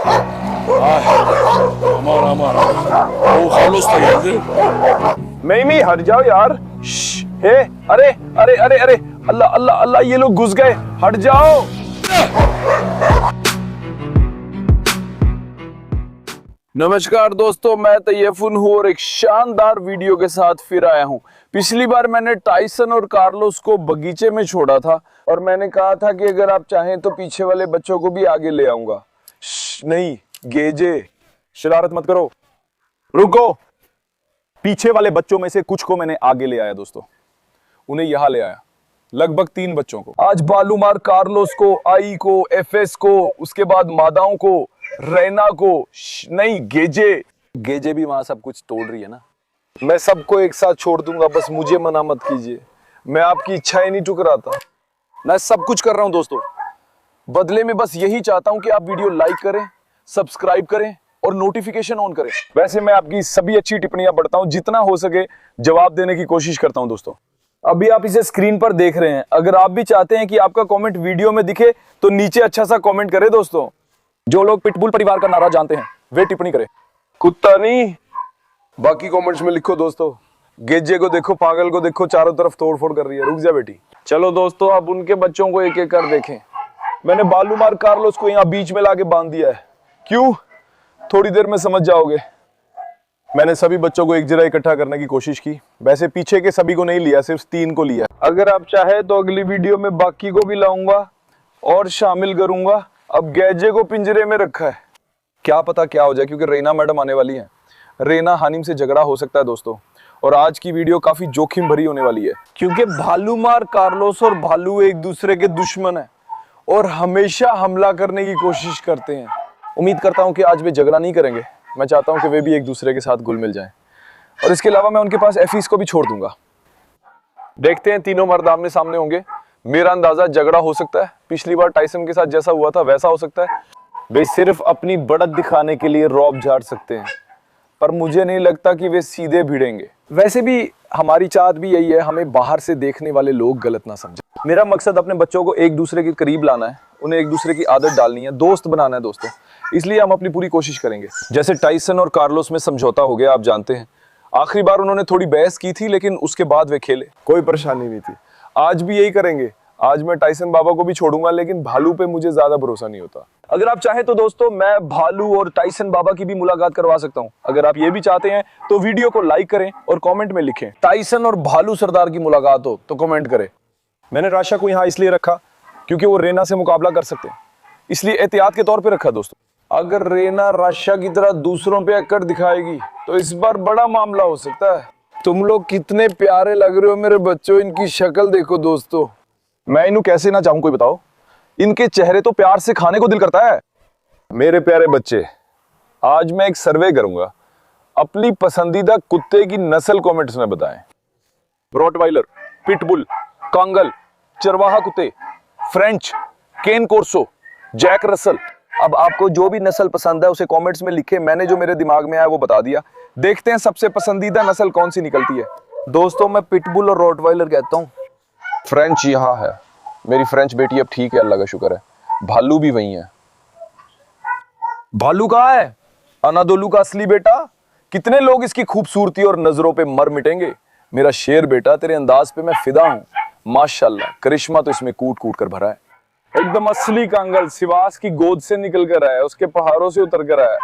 Aman aman. O Carlos da geldi. Mimi हट जाओ यार। हे अरे अरे अरे अरे अल्लाह अल्लाह अल्लाह ये लोग घुस गए, हट जाओ। नमस्कार दोस्तों, मैं तैयफुन हूँ और एक शानदार वीडियो के साथ फिर आया हूँ। पिछली बार मैंने टाइसन और कार्लोस को बगीचे में छोड़ा था और मैंने कहा था कि अगर आप चाहें तो पीछे वाले बच्चों को भी आगे ले आऊंगा। नहीं गेजे, शरारत मत करो, रुको। पीछे वाले बच्चों में से कुछ को मैंने आगे ले आया दोस्तों, उन्हें यहां ले आया, लगभग 3 बच्चों को। आज बालूमार कार्लोस को, आई को, एफएस को, उसके बाद मादाओं को, रैना को, नहीं गेजे भी वहां सब कुछ तोड़ रही है ना। मैं सबको एक साथ छोड़ दूंगा, बस मुझे मना मत कीजिए, मैं आपकी इच्छाएं नहीं ठुकराता। मैं सब कुछ कर रहा हूं दोस्तों, बदले में बस यही चाहता हूं कि आप वीडियो लाइक करें, सब्सक्राइब करें और नोटिफिकेशन ऑन करें। वैसे मैं आपकी सभी अच्छी टिप्पणियां पढ़ता हूं, जितना हो सके जवाब देने की कोशिश करता हूं दोस्तों। अभी आप इसे स्क्रीन पर देख रहे हैं, अगर आप भी चाहते हैं कि आपका कमेंट वीडियो में दिखे तो नीचे अच्छा सा कमेंट करें दोस्तों। जो लोग पिटबुल परिवार का नारा जानते हैं वे टिप्पणी करें, कुत्ता नहीं। बाकी कमेंट्स में लिखो दोस्तों। गेजे को देखो, पागल को देखो, चारों तरफ तोड़ फोड़ कर रही है। रुक जा बेटी। चलो दोस्तों, अब उनके बच्चों को एक एक कर देखें। मैंने बालूमार कार्लोस को यहाँ बीच में लाके बांध दिया है। क्यों? थोड़ी देर में समझ जाओगे। मैंने सभी बच्चों को एक जगह इकट्ठा करने की कोशिश की। वैसे पीछे के सभी को नहीं लिया, सिर्फ 3 को लिया। अगर आप चाहे तो अगली वीडियो में बाकी को भी लाऊंगा और शामिल करूंगा। अब गेजे को पिंजरे में रखा है, क्या पता क्या हो जाए, क्योंकि रैना मैडम आने वाली है। रैना हानिम से झगड़ा हो सकता है दोस्तों, और आज की वीडियो काफी जोखिम भरी होने वाली है, क्योंकि बालूमार कार्लोस और भालू एक दूसरे के दुश्मन है और हमेशा हमला करने की कोशिश करते हैं। उम्मीद करता हूं कि आज वे झगड़ा नहीं करेंगे। मैं चाहता हूं कि वे भी एक दूसरे के साथ घुल मिल जाएं, और इसके अलावा मैं उनके पास एफीस को भी छोड़ दूंगा। देखते हैं, तीनों मर्द आमने सामने होंगे। मेरा अंदाजा झगड़ा हो सकता है, पिछली बार टाइसन के साथ जैसा हुआ था वैसा हो सकता है। वे सिर्फ अपनी बढ़त दिखाने के लिए रौब झाड़ सकते हैं, पर मुझे नहीं लगता कि वे सीधे भिड़ेंगे। वैसे भी हमारी चाहत भी यही है, हमें बाहर से देखने वाले लोग गलत ना समझें। मेरा मकसद अपने बच्चों को एक दूसरे के करीब लाना है, उन्हें एक दूसरे की आदत डालनी है, दोस्त बनाना है दोस्तों। इसलिए हम अपनी पूरी कोशिश करेंगे। जैसे टाइसन और कार्लोस में समझौता हो गया, आप जानते हैं। आखिरी बार उन्होंने थोड़ी बहस की थी, लेकिन उसके बाद वे खेले, कोई परेशानी नहीं थी। आज भी यही करेंगे। आज मैं टाइसन बाबा को भी छोड़ूंगा, लेकिन भालू पे मुझे ज्यादा भरोसा नहीं होता। अगर आप चाहें तो दोस्तों, मैं भालू और टाइसन बाबा की भी मुलाकात करवा सकता हूं। अगर आप ये भी चाहते हैं तो वीडियो को लाइक करें और कमेंट में लिखें टाइसन और भालू सरदार की मुलाकात हो तो कमेंट करें। मैंने राशा को यहाँ इसलिए रखा क्योंकि वो रेना से मुकाबला कर सकते हैं, इसलिए एहतियात के तौर पे रखा दोस्तों। अगर रेना राशा की तरह दूसरों पे अकड़ दिखाएगी तो इस बार बड़ा मामला हो सकता है। तुम लोग कितने प्यारे लग रहे हो मेरे बच्चों, इनकी शक्ल देखो दोस्तों। मैं इन्हें कैसे ना चाहूं, कोई बताओ। इनके चेहरे तो प्यार से खाने को दिल करता है। मेरे प्यारे बच्चे, आज मैं एक सर्वे करूंगा। अपनी पसंदीदा कुत्ते की नस्ल कमेंट्स में बताएं। रॉटवाइलर, पिटबुल, कांगल, चरवाहा कुत्ते, फ्रेंच, केन कोर्सो, जैक रसल। अब आपको जो भी नस्ल पसंद है उसे कमेंट्स में लिखें। मैंने जो मेरे दिमाग में आया वो बता दिया। देखते हैं सबसे पसंदीदा नस्ल कौन सी निकलती है। दोस्तों, मैं पिटबुल और रॉटवाइलर कहता हूं। फ्रेंच यहाँ है, मेरी फ्रेंच बेटी अब ठीक है, अल्लाह का शुक्र है। भालू भी वही है। भालू कहाँ है? अनादोलू का असली बेटा। कितने लोग इसकी खूबसूरती और नजरों पे मर मिटेंगे। मेरा शेर बेटा, तेरे अंदाज पे मैं फिदा हूं। माशाल्लाह, करिश्मा तो इसमें कूट कूट कर भरा है। एकदम असली कांगल, सिवास की गोद से निकल कर आया, उसके पहाड़ों से उतर कर आया।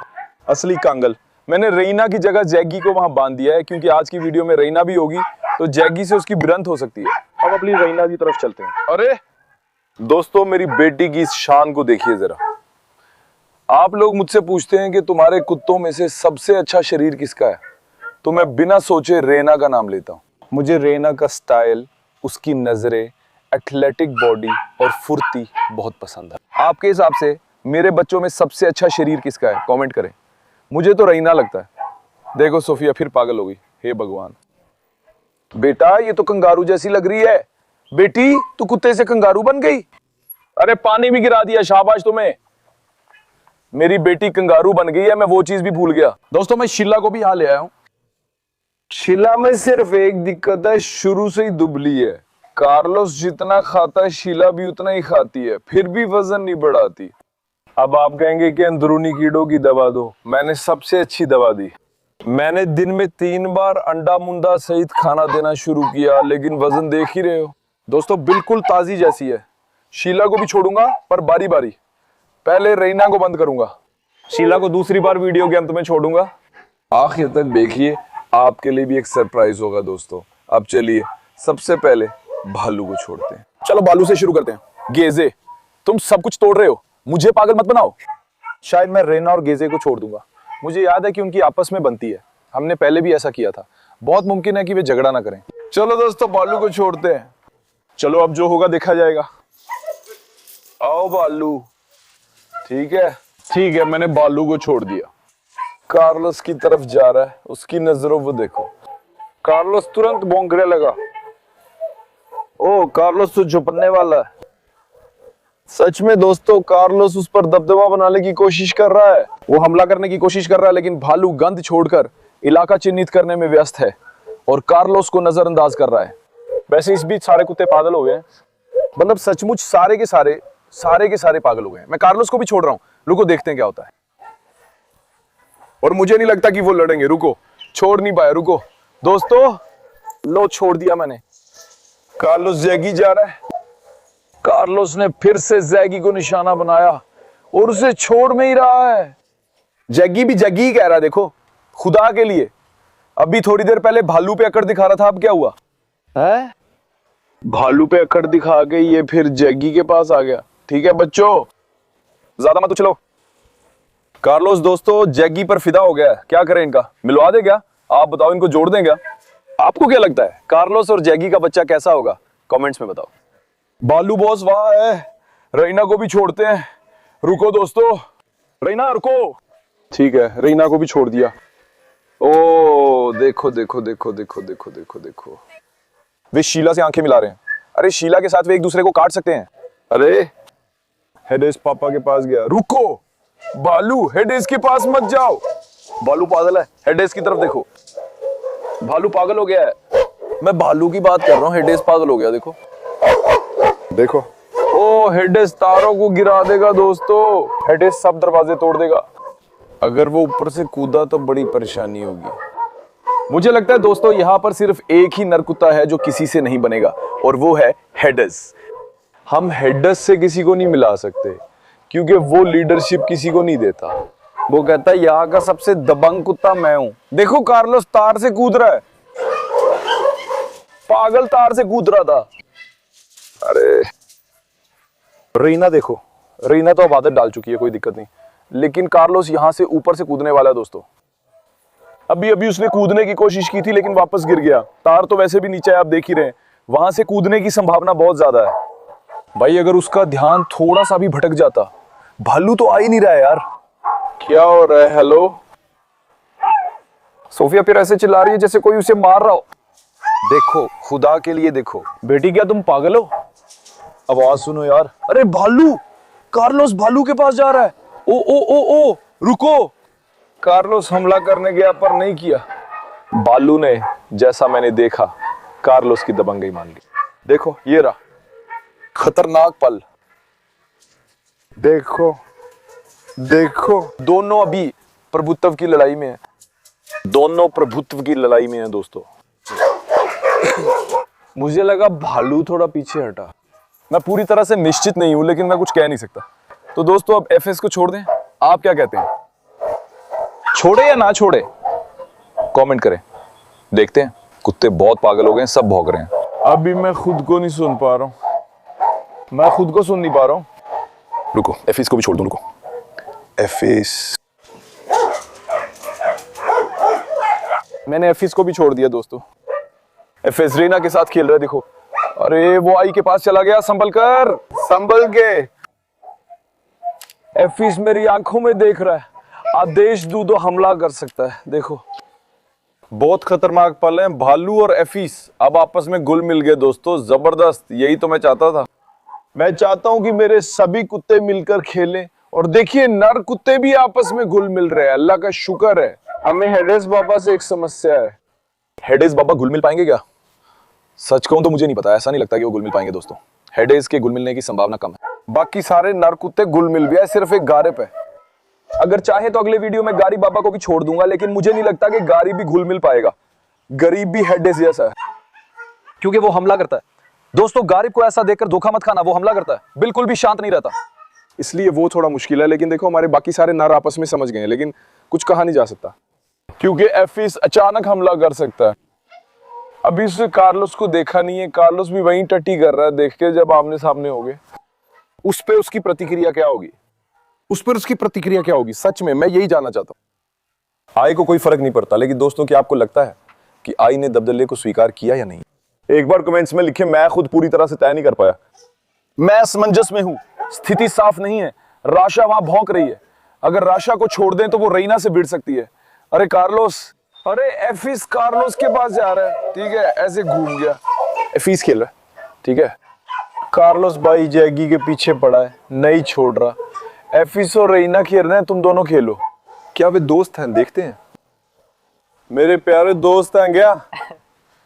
असली कांगल। मैंने रैना की जगह जैगी को वहां बांध दिया है, क्योंकि आज की वीडियो में रैना भी होगी तो जैगी से उसकी भिड़ंत हो सकती है। अब अपनी रैना की तरफ चलते हैं। अरे दोस्तों, मेरी बेटी की इस शान को देखिए जरा। आप लोग मुझसे पूछते हैं कि तुम्हारे कुत्तों में से सबसे अच्छा शरीर किसका है, तो मैं बिना सोचे रैना का नाम लेता हूं। मुझे रैना का स्टाइल, उसकी नजरें, एथलेटिक बॉडी और फुर्ती बहुत पसंद है। आपके हिसाब से मेरे बच्चों में सबसे अच्छा शरीर किसका है? कमेंट करें। मुझे तो रैना लगता है। देखो सोफिया फिर पागल हो गई। हे भगवान। बेटा, ये तो कंगारू जैसी लग रही है। बेटी, तू कुत्ते से कंगारू बन गई। अरे पानी भी गिरा दिया, शाबाश तुम्हें। मेरी बेटी कंगारू बन गई है, मैं वो चीज भी भूल गया। दोस्तों, मैं शीला को भी यहाँ ले आया हूँ। शीला में सिर्फ एक दिक्कत है, शुरू से ही दुबली है। कार्लोस जितना खाता है शीला भी उतना ही खाती है, फिर भी वजन नहीं बढ़ाती। अब आप कहेंगे कि अंदरूनी कीड़ों की दवा दो, मैंने सबसे अच्छी दवा दी। मैंने दिन में 3 बार अंडा मुंडा सहित खाना देना शुरू किया, लेकिन वजन देख ही रहे हो दोस्तों, बिल्कुल ताजी जैसी है। शीला को भी छोड़ूंगा पर बारी बारी, पहले रईना को बंद करूंगा, शीला को दूसरी बार वीडियो के अंत में छोड़ूंगा। आखिर तक देखिए, आपके लिए भी एक सरप्राइज होगा दोस्तों। अब चलिए सबसे पहले भालू को छोड़ते हैं। चलो भालू से शुरू करते हैं। गेजे, तुम सब कुछ तोड़ रहे हो, मुझे पागल मत बनाओ। शायद मैं रैना और गेजे को छोड़ दूंगा। मुझे याद है कि उनकी आपस में बनती है, हमने पहले भी ऐसा किया था। बहुत मुमकिन है कि वे झगड़ा ना करें। चलो दोस्तों भालू को छोड़ते हैं। चलो अब जो होगा देखा जाएगा। आओ भालू। ठीक है, मैंने भालू को छोड़ दिया। कार्लोस की तरफ जा रहा है, उसकी नजरों वो देखो। कार्लोस तुरंत भौंकने लगा। ओ, कार्लोस तो झुपने वाला है। सच में दोस्तों, कार्लोस उस पर दबदबा बनाने की कोशिश कर रहा है। वो हमला करने की कोशिश कर रहा है, लेकिन भालू गंध छोड़कर इलाका चिन्हित करने में व्यस्त है और कार्लोस को नजरअंदाज कर रहा है। वैसे इस बीच सारे कुत्ते पागल हो गए हैं, मतलब सचमुच सारे के सारे पागल हो गए हैं। मैं कार्लोस को भी छोड़ रहा हूँ, रुको देखते हैं क्या होता है। और मुझे नहीं लगता कि वो लड़ेंगे। रुको, छोड़ नहीं पाया, रुको दोस्तों। लो, छोड़ दिया मैंने। कार्लोस जैगी जा रहा है। कार्लोस ने फिर से जैगी को निशाना बनाया और उसे छोड़ में ही रहा है। जैगी भी जैगी ही कह रहा है, देखो खुदा के लिए। अभी थोड़ी देर पहले भालू पे अकड़ दिखा रहा था, अब क्या हुआ है? भालू पे अकड़ दिखा के ये फिर जैगी के पास आ गया। ठीक है बच्चों, ज्यादा मत उछलो। कार्लोस दोस्तों जैगी पर फिदा हो गया है, क्या करें इनका? मिलवा दे क्या? आप बताओ, इनको जोड़ दें क्या? आपको क्या लगता है कार्लोस और जैगी का बच्चा कैसा होगा? कमेंट्स में बताओ। बालू बॉस वहां है, रईना को भी छोड़ते हैं। रुको दोस्तों, रईना रुको। ठीक है, रईना को भी छोड़ दिया। ओ देखो देखो देखो देखो देखो देखो देखो, वे शीला से आंखें मिला रहे हैं। अरे शीला के साथ वे एक दूसरे को काट सकते हैं। अरे हेडेस पापा के पास गया। रुको बालू, हेडेस के पास मत जाओ। बालू पागल है, हेडेस की तरफ देखो। भालू पागल हो गया है। मैं भालू की बात कर रहा हूँ, हेडेस पागल हो गया। देखो देखो, ओ हेडेस तारों को गिरा देगा दोस्तों। हेडेस सब दरवाजे तोड़ देगा। अगर वो ऊपर से कूदा तो बड़ी परेशानी होगी। मुझे लगता है दोस्तों, यहाँ पर सिर्फ एक ही नर कुत्ता है जो किसी से नहीं बनेगा, और वो है हेडेस। हम हेडेस से किसी को नहीं मिला सकते, क्योंकि वो लीडरशिप किसी को नहीं देता। वो कहता है यहाँ का सबसे दबंग कुत्ता मैं हूं। देखो कार्लोस तार से कूद रहा है, पागल तार से कूद रहा था। अरे रीना देखो, रीना तो अब आदत डाल चुकी है, कोई दिक्कत नहीं, लेकिन कार्लोस यहां से ऊपर से कूदने वाला है दोस्तों। अभी अभी उसने कूदने की कोशिश की थी, लेकिन वापस गिर गया। तार तो वैसे भी नीचे है, आप देख ही रहे हैं। वहां से कूदने की संभावना बहुत ज्यादा है। भाई अगर उसका ध्यान थोड़ा सा भी भटक जाता। भालू तो आ ही नहीं रहा है यार, क्या हो रहा है? हेलो सोफिया फिर ऐसे चिल्ला रही है जैसे कोई उसे मार रहा हो। देखो खुदा के लिए देखो। बेटी क्या तुम पागल हो? आवाज सुनो यार। अरे भालू, कार्लोस भालू के पास जा रहा है। ओ ओ ओ ओ रुको। कार्लोस हमला करने गया पर नहीं किया। भालू ने, जैसा मैंने देखा, कार्लोस की दबंगई मान ली। देखो ये रहा खतरनाक पल। देखो देखो, दोनों अभी प्रभुत्व की लड़ाई में है। दोनों प्रभुत्व की लड़ाई में है दोस्तों। मुझे लगा भालू थोड़ा पीछे हटा। मैं पूरी तरह से निश्चित नहीं हूं, लेकिन मैं कुछ कह नहीं सकता। तो दोस्तों अब एफएस को छोड़ दें, आप क्या कहते हैं? छोड़े या ना छोड़े? कमेंट करें। देखते हैं, कुत्ते बहुत पागल हो गए हैं, सब भौंक रहे हैं। अभी मैं खुद को नहीं सुन पा रहा हूं, मैं खुद को सुन नहीं पा रहा हूं। रुको, एफएस को भी छोड़ दूं। रुको, एफएस, मैंने एफएस को भी छोड़ दिया दोस्तों। एफएस रीना के साथ खेल रहा है, देखो। अरे वो आई के पास चला गया, संभल कर, संभल के। एफएस मेरी आंखों में देख रहा है, आदेश दूं तो हमला कर सकता है। देखो बहुत खतरनाक पल है। भालू और एफएस अब आपस में घुल मिल गए दोस्तों, जबरदस्त। यही तो मैं चाहता था। मैं चाहता हूं कि मेरे सभी कुत्ते मिलकर खेलें, और देखिए नर कुत्ते भी आपस में घुल मिल रहे हैं। अल्लाह का शुक्र है। हमें हेडेस बाबा से एक समस्या है। हेडेस बाबा घुल मिल पाएंगे क्या? सच कहूं तो मुझे नहीं पता, ऐसा नहीं लगता कि वो घुल मिल पाएंगे दोस्तों। हेडेस के घुल मिलने की संभावना कम है। बाकी सारे नर कुत्ते गुल मिल गया, सिर्फ एक गारिब है। अगर चाहे तो अगले वीडियो में गारी बाबा को भी छोड़ दूंगा, लेकिन मुझे नहीं लगता कि गारी भी घुल मिल पाएगा। गरीब भी हेडेस जैसा है, क्योंकि वो हमला करता है। दोस्तों, गारिब को ऐसा देखकर धोखा मत खाना, वो हमला करता है, बिल्कुल भी शांत नहीं रहता, इसलिए वो थोड़ा मुश्किल है। लेकिन देखो, हमारे बाकी सारे नर आपस में समझ गए हैं, लेकिन कुछ कहा नहीं जा सकता, क्योंकि एफिस अचानक हमला कर सकता है। अभी उसने कार्लोस को देखा नहीं है, कार्लोस भी वहीं टट्टी कर रहा है। देख के जब आमने सामने हो गए, उस पर उसकी प्रतिक्रिया क्या होगी? सच में मैं यही जानना चाहता हूं। आई को कोई फर्क नहीं पड़ता, लेकिन दोस्तों, क्या आपको लगता है कि आई ने दबदले को स्वीकार किया या नहीं? एक बार कमेंट्स में लिखे, मैं खुद पूरी तरह से तय नहीं कर पाया। मैं असमंजस में हूं, स्थिति साफ नहीं है। राशा वहां भौंक रही है, अगर राशा को छोड़ दें तो वो रईना से भिड़ सकती है। अरे कार्लोस, अरे एफिस कार्लोस के पास जा रहा है, ठीक है, ऐसे घूम गया। एफिस खेल रहा है, ठीक है। कार्लोस भाई जैगी के पीछे पड़ा है, नहीं छोड़ रहा। एफिस और रईना खेल रहे हैं, तुम दोनों खेलो। क्या वे दोस्त हैं? देखते हैं। मेरे प्यारे दोस्त हैं क्या?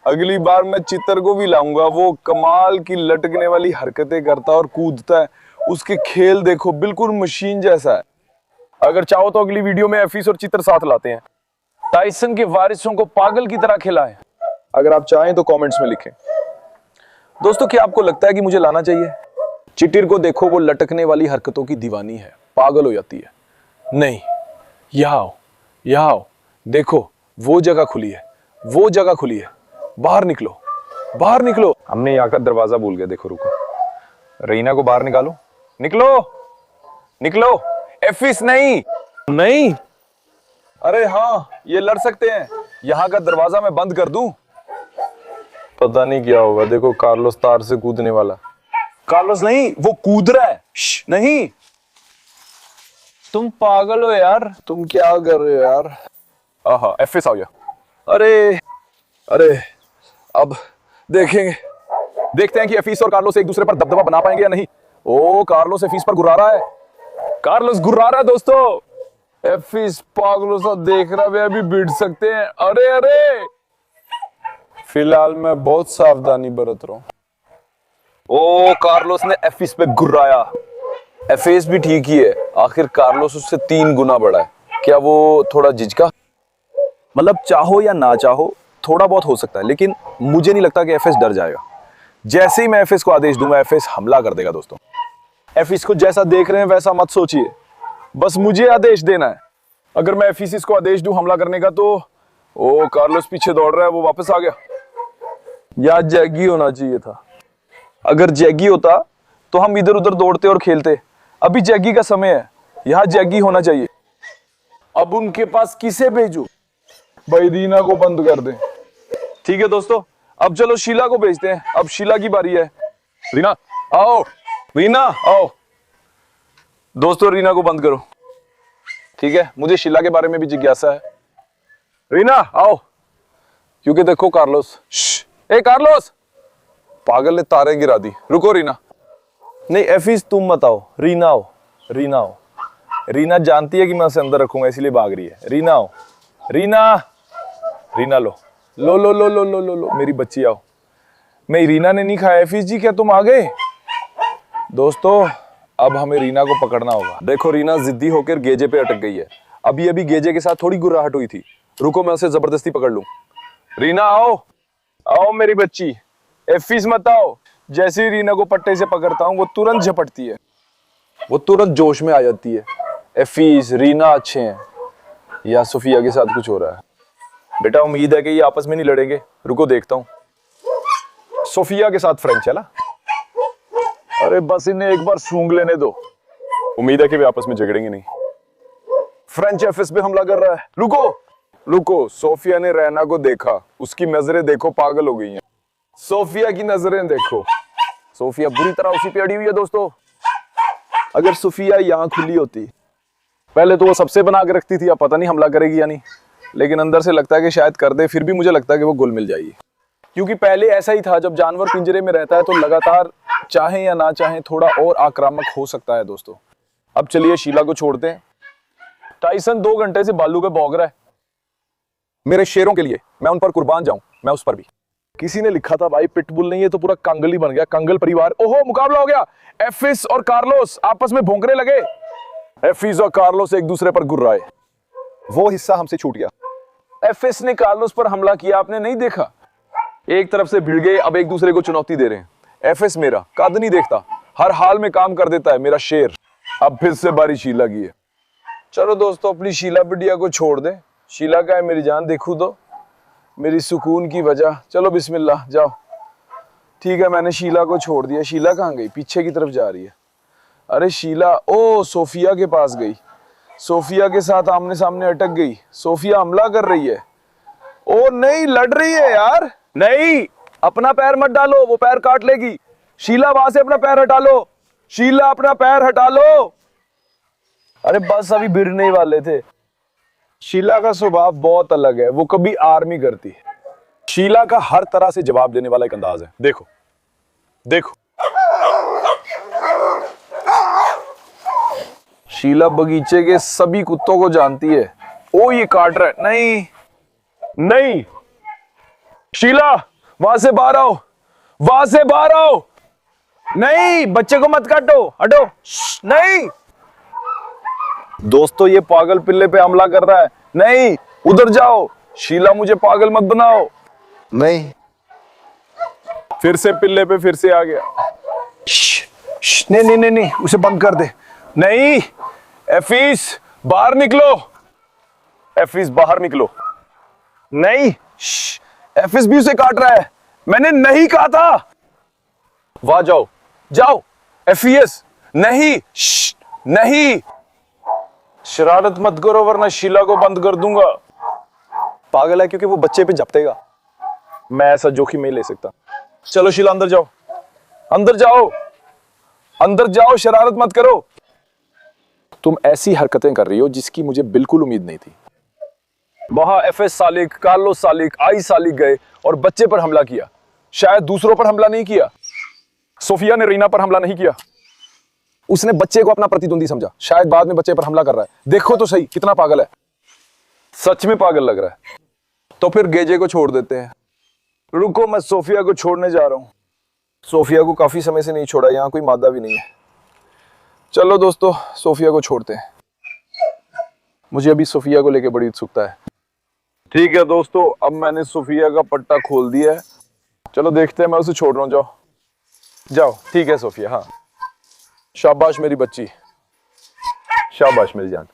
अगली बार मैं चित्तर को भी लाऊंगा। वो कमाल की लटकने वाली हरकतें करता है और कूदता है, उसके खेल देखो, बिल्कुल मशीन जैसा है। अगर चाहो तो अगली वीडियो में एफिस और चित्तर साथ लाते हैं, टाइसन के वारिसों को पागल की तरह खिलाएं। अगर आप चाहें तो कमेंट्स में लिखें। दोस्तों, क्या आपको लगता है कि मुझे लाना चाहिए? चिटिर को देखो, वो लटकने वाली हरकतों की दीवानी है, पागल हो जाती है। नहीं, यहाँ आओ, देखो वो जगह खुली है, बाहर निकलो। हमने यहाँ का दरवाजा भूल गए, देखो, रुको, रईना को बाहर निकालो, निकलो। एफिस नहीं, अरे हाँ, ये लड़ सकते हैं। यहाँ का दरवाजा मैं बंद कर दूं? पता नहीं क्या होगा। देखो, कार्लोस तार से कूदने वाला। कार्लोस नहीं, वो कूद रहा है। नहीं, तुम पागल हो यार, तुम क्या कर रहे हो यार? आहा, एफिस आ गया। अरे अब देखते हैं कि एफिस और कार्लोस एक दूसरे पर दबदबा बना पाएंगे या नहीं। ओ, कार्लोस एफिस पर गुर्रा रहा है। दोस्तों, एफिस पागलों सा देख रहा है, अभी भिड़ सकते हैं। अरे फिलहाल मैं बहुत सावधानी बरत रहा हूं। ओ, कार्लोस ने एफिस पे गुर्राया। एफिस भी ठीक ही है, आखिर कार्लोस उससे 3 गुना बड़ा है। क्या वो थोड़ा झिझका? मतलब चाहो या ना चाहो, थोड़ा बहुत हो सकता है, लेकिन मुझे नहीं लगता कि एफिस डर जाएगा। जैसे ही मैं एफिस को आदेश दूंगा, एफिस हमला कर देगा। दोस्तों, एफिस को जैसा देख रहे हैं वैसा मत सोचिए, बस मुझे आदेश देना है। अगर मैं एफिस को आदेश दूं हमला करने का, तो ओ, कार्लोस पीछे दौड़ रहा है, वो वापस आ गया। या जैगी होना चाहिए था। अगर जैगी होता तो हम इधर उधर दौड़ते और खेलते। अभी जैगी का समय है, यहाँ जैगी होना चाहिए। अब उनके पास किसे भेजूं? भाई, रीना को बंद कर दें। ठीक है दोस्तों, अब चलो शीला को भेजते हैं। अब शीला की बारी है। रीना आओ। दोस्तों, रीना को बंद करो, ठीक है? मुझे शीला के बारे में भी जिज्ञासा है। रीना आओ, क्योंकि देखो कार्लोस, कार्लोस पागल ने तारे गिरा दी। रुको रीना। नहीं एफिस, तुम मत आओ, रीना आओ। रीना जानती है कि मैं उसे अंदर रखूंगा, इसलिए भाग रही है। रीना आओ। रीना लो, मेरी बच्ची आओ। नहीं, रीना ने नहीं खाया। एफिस जी, क्या तुम आ गए? दोस्तों, अब हमें रीना को पकड़ना होगा। देखो, रीना जिद्दी होकर गेजे पे अटक गई है। अभी गेजे के साथ थोड़ी गुर्राहट हुई थी। रुको, मैं उसे जबरदस्ती पकड़ लूं। रीना आओ मेरी बच्ची। एफिस मत आओ। जैसे ही रीना को पट्टे से पकड़ता हूं, वो तुरंत झपटती है, वो तुरंत जोश में आ जाती है। एफिस, रीना अच्छे हैं, या सोफिया के साथ कुछ हो रहा है? बेटा, उम्मीद है कि ये आपस में नहीं लड़ेंगे। रुको, देखता हूं। सोफिया के साथ फ्रेंच है ना? अरे बस इन्हें एक बार सूंघ लेने दो। उम्मीद है कि वे आपस में झगड़ेंगे नहीं। फ्रेंच एफिस पे हमला कर रहा है। रुको। सोफिया ने रैना को देखा, उसकी नजरें देखो, पागल हो गई हैं। सोफिया की नजरें देखो। सोफिया बुरी तरह उसी पे अड़ी हुई है। दोस्तों, अगर सोफिया यहाँ खुली होती, पहले तो वो सबसे बना के रखती थी, अब पता नहीं हमला करेगी या नहीं, लेकिन अंदर से लगता है कि शायद कर दे। फिर भी मुझे लगता है कि वो घुल मिल जाएगी, क्योंकि पहले ऐसा ही था। जब जानवर पिंजरे में रहता है तो लगातार, चाहे या ना चाहे, थोड़ा और आक्रामक हो सकता है। दोस्तों, अब चलिए शीला को छोड़ते हैं। टाइसन 2 घंटे से बालू पे भौंक रहा है। मेरे शेरों के लिए मैं उन पर कुर्बान जाऊं, मैं उस पर भी। किसी ने लिखा था भाई पिटबुल नहीं है तो पूरा कंगल ही बन गया, कंगल परिवार। ओहो मुकाबला हो गया, एफिस और कार्लोस आपस में भौंकने लगे। एफिस और कार्लोस एक दूसरे पर गुर्राए। वो हिस्सा हमसे छूट गया। एफिस ने कार्लोस पर हमला किया, आपने नहीं देखा? एक तरफ से भिड़ गए, अब एक दूसरे को चुनौती दे रहे हैं। एफिस मेरा कद नहीं देखता, हर हाल में काम कर देता है, मेरा शेर। अब फिर से बारी शीला की है। चलो दोस्तों, अपनी शीला बिटिया को छोड़ दे। शीला का है मेरी जान, देखू तो मेरी सुकून की वजह। चलो बिस्मिल्लाह, जाओ। ठीक है, मैंने शीला को छोड़ दिया। शीला कहाँ गई? पीछे की तरफ जा रही है। अरे शीला, ओ सोफिया के पास गई, सोफिया के साथ आमने सामने अटक गई। सोफिया हमला कर रही है। ओ नहीं, लड़ रही है यार। नहीं, अपना पैर मत डालो, वो पैर काट लेगी। शीला वहां से अपना पैर हटा लो। शीला अपना पैर हटा लो। अरे बस अभी भिड़ने ही वाले थे। शीला का स्वभाव बहुत अलग है, वो कभी आर्मी करती है। शीला का हर तरह से जवाब देने वाला एक अंदाज है। देखो देखो, शीला बगीचे के सभी कुत्तों को जानती है। ओ ये काट रहा है। नहीं नहीं, शीला वहां से बाहर आओ, वहां से बाहर आओ। नहीं, बच्चे को मत काटो, हटो। नहीं दोस्तों, ये पागल पिल्ले पे हमला कर रहा है। नहीं, उधर जाओ। शीला मुझे पागल मत बनाओ। नहीं, फिर से पिल्ले पे फिर से आ गया। नहीं नहीं नहीं नहीं, उसे बंद कर दे। नहीं, एफिस बाहर निकलो। एफिस बाहर निकलो। नहीं, एफिस भी उसे काट रहा है। मैंने नहीं कहा था। वहां जाओ, जाओ। एफिस नहीं, नहीं, शरारत मत करो वरना शीला को बंद कर दूंगा। पागल है क्योंकि वो बच्चे पे झपटेगा। मैं ऐसा जोखिम नहीं ले सकता। चलो शीला, अंदर जाओ, अंदर जाओ, अंदर जाओ, शरारत मत करो। तुम ऐसी हरकतें कर रही हो जिसकी मुझे बिल्कुल उम्मीद नहीं थी। वहां एफएस सालिक, कार्लोस सालिक, आई सालिक गए और बच्चे पर हमला किया। शायद दूसरों पर हमला नहीं किया। सोफिया ने रीना पर हमला नहीं किया। उसने बच्चे को अपना प्रतिद्वंदी समझा। शायद बाद में बच्चे पर हमला कर रहा है। देखो तो सही कितना पागल है। सच में पागल लग रहा है। तो फिर गेजे को छोड़ देते हैं। रुको, मैं सोफिया को छोड़ने जा रहा हूं। सोफिया को काफी समय से नहीं छोड़ा, यहां कोई मादा भी नहीं है। चलो दोस्तों, सोफिया को छोड़ते हैं। मुझे अभी सोफिया को लेके बड़ी उत्सुकता है। ठीक है दोस्तों, अब मैंने सोफिया का पट्टा खोल दिया है। चलो देखते हैं, मैं उसे छोड़ रहा हूं। जाओ जाओ। ठीक है सोफिया, हाँ, शाबाश मेरी बच्ची, शाबाश मेरी जान।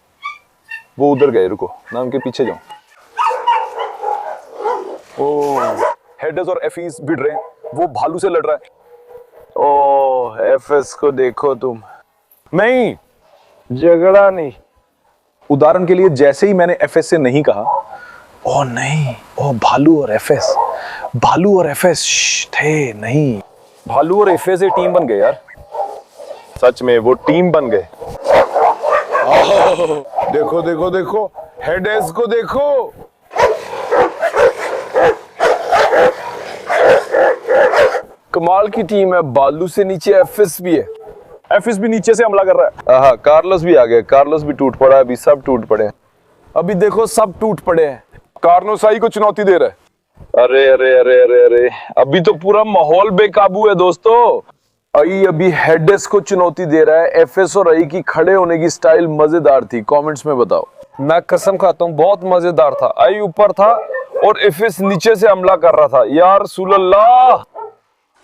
वो उधर गए, रुको, मैं उनके पीछे जाऊं। ओ, हेडेस और एफिस भिड़ रहे हैं। वो भालू से लड़ रहा है। ओ एफएस को देखो तुम। नहीं, झगड़ा नहीं। उदाहरण के लिए, जैसे ही मैंने एफएस से नहीं कहा, ओ नहीं, ओ भालू और एफएस, भालू और एफएस थे। नहीं, भालू और एफएस एक टीम बन गए यार। सच में वो टीम बन गए। देखो देखो देखो, हेडेस को देखो। कमाल की टीम है। भालू से नीचे एफएस भी है। एफिस भी नीचे से हमला कर रहा है। हाँ, कार्लोस भी आ गया। कार्लोस भी टूट पड़ा। अभी सब टूट पड़े हैं। अभी देखो, सब टूट पड़े हैं। कार्लोस आई को चुनौती दे रहा है। अरे अरे अरे अरे अरे, अभी तो पूरा माहौल बेकाबू है दोस्तों। आई अभी हेडेस को चुनौती दे रहा है। एफएस और आई की खड़े होने की स्टाइल मजेदार थी। कमेंट्स में बताओ। मैं कसम खाता हूँ, बहुत मजेदार था। आई ऊपर था और एफएस नीचे से हमला कर रहा था। यार सुल्लाह।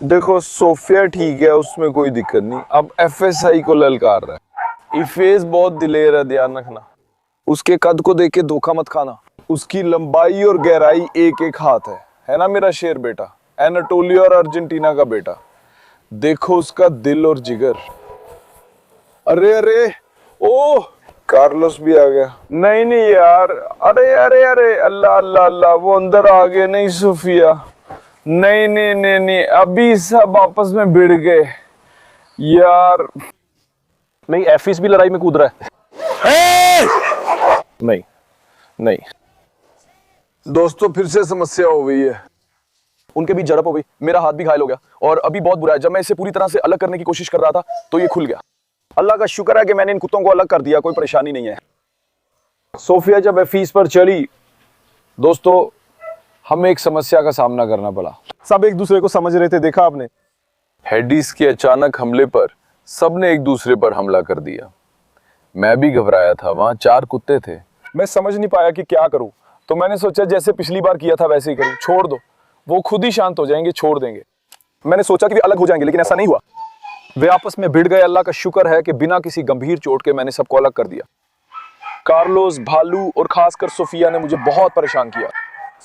देखो सोफिया ठीक है, उसमें कोई दिक्कत नहीं। अब एफएसआई को ललकार रहा है। इफेस बहुत दिलेर है, ध्यान रखना। उसके कद को देख के धोखा मत खाना। उसकी लंबाई और गहराई एक एक हाथ है ना मेरा शेर बेटा, एनाटोलिया और अर्जेंटीना का बेटा। देखो उसका दिल और जिगर। अरे अरे, ओ कार्लोस भी आ गया। नहीं नहीं यार, अरे अरे अरे, अल्लाह अल्लाह अल्लाह, वो अंदर आ गए। नहीं सोफिया, नहीं नहीं नहीं नहीं, अभी सब आपस में भिड़ गए यार। नहीं, एफिस भी लड़ाई में कूद रहा है। नहीं नहीं दोस्तों, फिर से समस्या हो गई है। उनके बीच झड़प हो गई। मेरा हाथ भी घायल हो गया और अभी बहुत बुरा है। जब मैं इसे पूरी तरह से अलग करने की कोशिश कर रहा था तो ये खुल गया। अल्लाह का शुक्र है कि मैंने इन कुत्तों को अलग कर दिया। कोई परेशानी नहीं है। सोफिया जब एफिस पर चढ़ी दोस्तों, हमें एक समस्या का सामना करना पड़ा। सब एक दूसरे को समझ रहे थे, देखा आपने। हेडीज के अचानक हमले पर सबने एक दूसरे पर हमला कर दिया। मैं भी घबराया था, वहां 4 कुत्ते थे। मैं समझ नहीं पाया कि क्या करूं, तो मैंने सोचा जैसे पिछली बार किया था वैसे ही करूं, छोड़ दो, वो खुद ही शांत हो जाएंगे, छोड़ देंगे। मैंने सोचा कि वे अलग हो जाएंगे, लेकिन ऐसा नहीं हुआ। वे आपस में भिड़ गए। अल्लाह का शुक्र है कि बिना किसी गंभीर चोट के मैंने सबको अलग कर दिया। कार्लोस, भालू और खासकर सोफिया ने मुझे बहुत परेशान किया।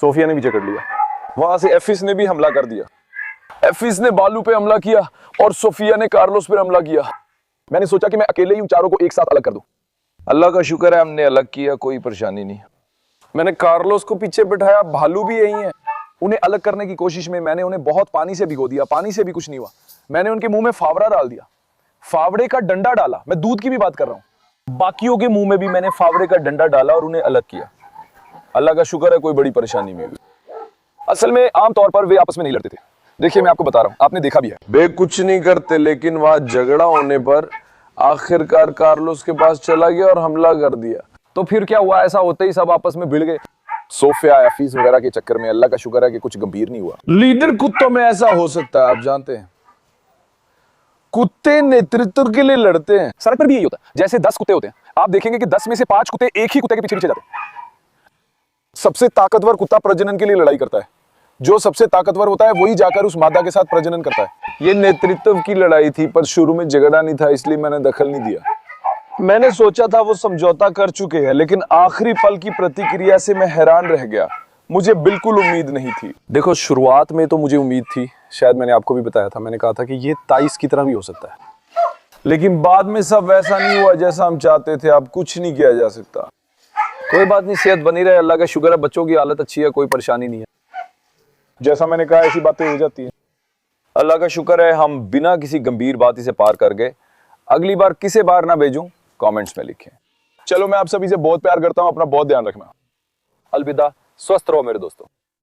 सोफिया ने भी जकड़ लिया। वहां से एफिस ने भी हमला कर दिया। एफिस ने भालू पे हमला किया और सोफिया ने कार्लोस पर हमला किया। मैंने सोचा कि मैं अकेले ही उन चारों को एक साथ अलग कर दूं। अल्लाह का शुक्र है हमने अलग किया, कोई परेशानी नहीं। मैंने कार्लोस को पीछे बिठाया, भालू भी यही है। उन्हें अलग करने की कोशिश में मैंने उन्हें बहुत पानी से भिगो दिया, पानी से भी कुछ नहीं हुआ। मैंने उनके मुंह में फावड़ा डाल दिया, फावड़े का डंडा डाला। मैं दूध की भी बात कर रहा हूं। बाकियों के मुंह में भी मैंने फावड़े का डंडा डाला और उन्हें अलग किया। अल्लाह का शुक्र है कोई बड़ी परेशानी नहीं हुई। असल में आमतौर पर वे आपस में नहीं लड़ते थे। देखिए, मैं आपको बता रहा हूं, आपने देखा भी है। वे कुछ नहीं करते, लेकिन वहां झगड़ा होने पर आखिरकार कार्लोस के पास चला गया और हमला कर दिया। तो फिर क्या हुआ? ऐसा होते ही सब आपस में भिड़ गए। सोफिया, एफिस वगैरह के चक्कर में अल्लाह का शुक्र है कि कुछ गंभीर नहीं हुआ। लीडर कुत्तों में ऐसा हो सकता है, आप जानते हैं, कुत्ते नेतृत्व के लिए लड़ते हैं। सड़क पर भी यही होता है। जैसे 10 कुत्ते होते हैं, आप देखेंगे कि 10 में से 5 कुत्ते एक ही कुत्ते के पीछे जाते हैं। सबसे ताकतवर कुत्ता प्रजनन के लिए लड़ाई करता है। जो सबसे ताकतवर होता है वही जाकर उस मादा के साथ प्रजनन करता है। ये नेतृत्व की लड़ाई थी, पर शुरू में झगड़ा नहीं था, इसलिए मैंने दखल नहीं दिया। मैंने सोचा था वो समझौता कर चुके हैं, लेकिन आखिरी पल की प्रतिक्रिया से मैं हैरान रह गया। मुझे बिल्कुल उम्मीद नहीं थी। देखो, शुरुआत में तो मुझे उम्मीद थी, शायद मैंने आपको भी बताया था, मैंने कहा था कि ये ताइस की तरह भी हो सकता है। लेकिन बाद में सब वैसा नहीं हुआ जैसा हम चाहते थे। अब कुछ नहीं किया जा सकता। कोई बात नहीं, सेहत बनी रहे, अल्लाह का शुक्र है, बच्चों की हालत अच्छी है, कोई परेशानी नहीं है। जैसा मैंने कहा, ऐसी बातें हो जाती हैं। अल्लाह का शुक्र है हम बिना किसी गंभीर बात इसे पार कर गए। अगली बार किसे बाहर ना भेजूं, कमेंट्स में लिखें। चलो, मैं आप सभी से बहुत प्यार करता हूं। अपना बहुत ध्यान रखना। अलविदा, स्वस्थ रहो मेरे दोस्तों।